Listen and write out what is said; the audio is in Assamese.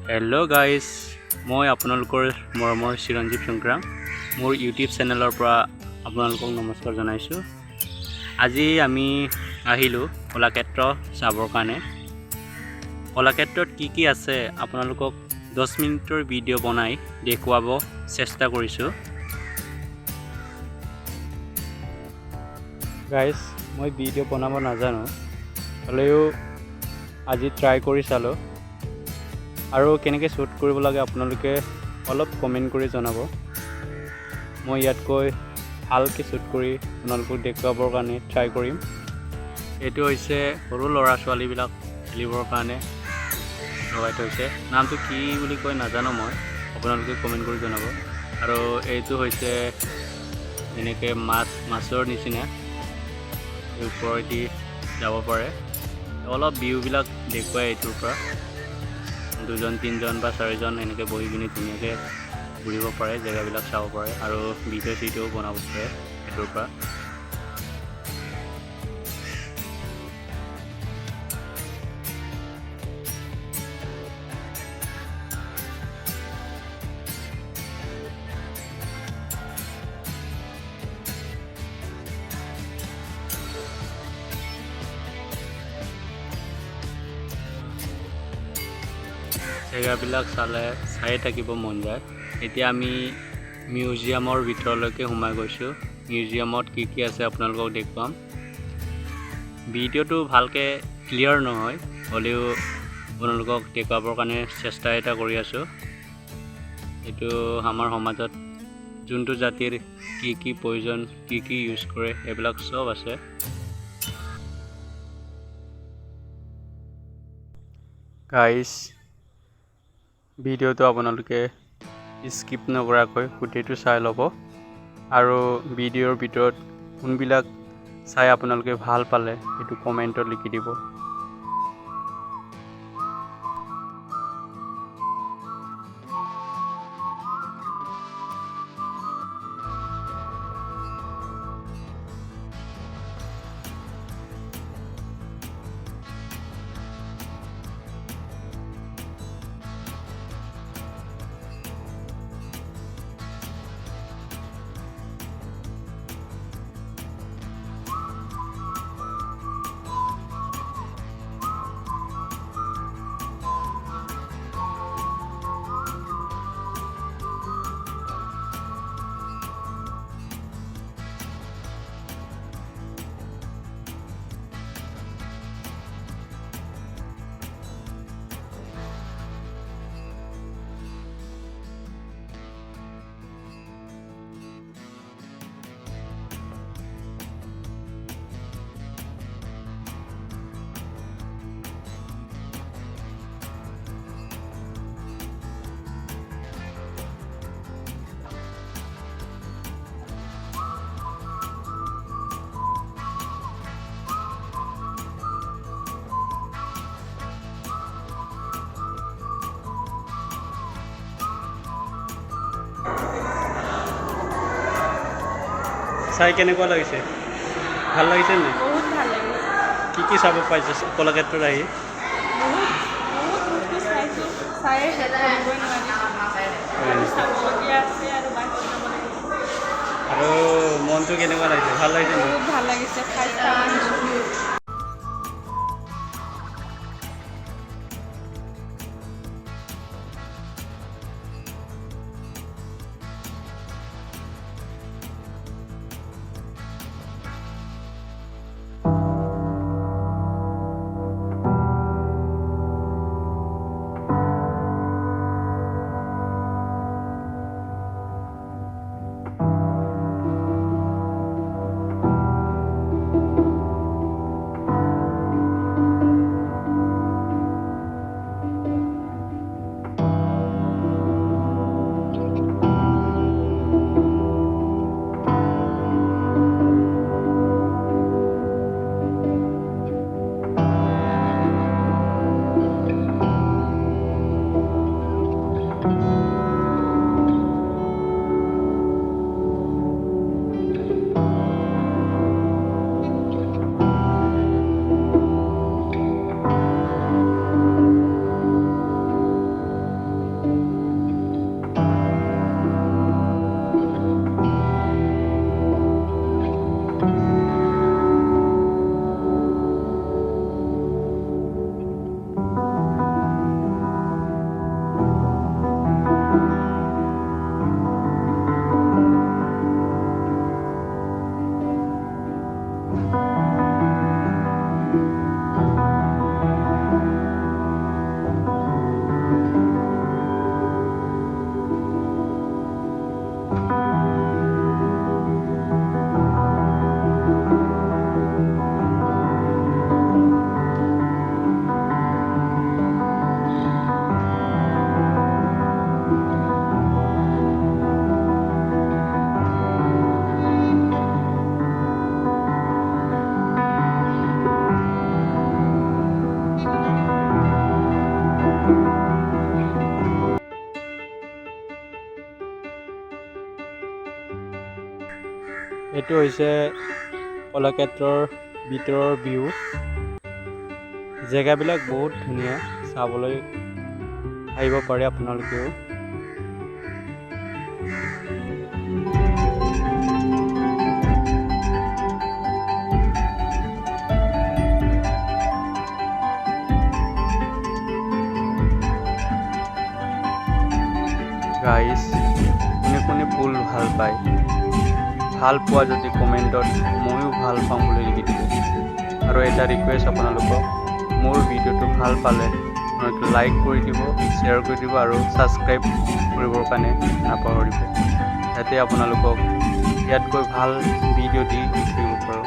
Hello guys, মই আপোনালোকৰ মৰমৰ Chiranjib Chungkrang মোৰ YouTube চেনেলৰ পৰা আপোনালোকক নমস্কাৰ জনাইছো। আজি আমি আহিলো কলাক্ষেত্ৰ চাবৰ কাৰণে। কলাক্ষেত্ৰত কি আছে আপোনালোকক 10 মিনিটৰ ভিডিও বনাই দেখুৱাব চেষ্টা কৰিছো। গাইস, মই ভিডিও বনাব নাজানো, হলেও আজি ট্ৰাই কৰি চালো। আৰু কেনেকৈ শ্বুট কৰিব লাগে আপোনালোকে অলপ কমেন্ট কৰি জনাব। মই ইয়াতকৈ ভালকৈ শ্বুট কৰি আপোনালোকক দেখুৱাবৰ কাৰণে ট্ৰাই কৰিম। এইটো হৈছে সৰু ল'ৰা ছোৱালীবিলাক খেলিবৰ কাৰণে লগাই থৈছে। নামটো কি বুলি কয় নাজানো মই, আপোনালোকে কমেন্ট কৰি জনাব। আৰু এইটো হৈছে এনেকৈ মাছৰ নিচিনা, ওপৰেদি যাব পাৰে। অলপ ভিউবিলাক দেখুৱাই এইটোৰ পৰা। 2জন 3জন বা 4জন এনেকৈ বহি কিনি ধুনীয়াকৈ ঘূৰিব পাৰে, জেগাবিলাক চাব পাৰে আৰু ভিডিও চিডিও বনাব পাৰে এইটোৰ পৰা। জেগাবিলাক চাই থাকিব মন যায়। এতিয়া আমি মিউজিয়ামৰ ভিতৰলৈকে সোমাই গৈছোঁ। মিউজিয়ামত কি আছে আপোনালোকক দেখুৱাম। ভিডিওটো ভালকৈ ক্লিয়াৰ নহয়, হ'লেও আপোনালোকক দেখুৱাবৰ কাৰণে চেষ্টা এটা কৰি আছোঁ। এইটো আমাৰ সমাজত যোনটো জাতিৰ কি প্ৰয়োজন, কি ইউজ কৰে, এইবিলাক চব আছে। গাইস, ভিডিওটো আপোনালোকে স্কিপ নকৰাকৈ গোটেইটো চাই ল'ব। আৰু ভিডিওৰ ভিতৰত কোনবিলাক চাই আপোনালোকে ভাল পালে সেইটো কমেণ্টত লিখি দিব। চাই কেনেকুৱা লাগিছে? ভাল লাগিছে নে? বহুত ভাল লাগিছে। কি চাব পাইছে কলাক্ষেত্ৰত আহি? বহুত বস্তু চাইছোঁ, চায়ে শেষ কৰিবই নোৱাৰি। চাবলগীয়া আছে আৰু বাহিৰত যাব লাগিব। আৰু মনটো কেনেকুৱা লাগিছে? ভাল লাগিছে নে? বহুত ভাল লাগিছে। 5 ষ্টাৰ মানিছোঁ। এইটো হৈছে কলাক্ষেত্ৰৰ ভিতৰৰ ভিউ। জেগাবিলাক বহুত ধুনীয়া, চাবলৈ আহিব পাৰে আপোনালোকেও। গাইজ, কোনে ফুল ভাল পায়, ভাল পোৱা যদি কমেণ্টত ময়ো ভাল পাম বুলি লিখি দিব। আৰু এটা ৰিকুৱেষ্ট আপোনালোকক, মোৰ ভিডিঅ'টো ভাল পালে আপোনালোকে লাইক কৰি দিব, শ্বেয়াৰ কৰি দিব আৰু ছাবস্ক্ৰাইব কৰিবৰ কাৰণে নাপাহৰিব, যাতে আপোনালোকক ইয়াতকৈ ভাল ভিডিঅ' দি থাকিব পাৰোঁ।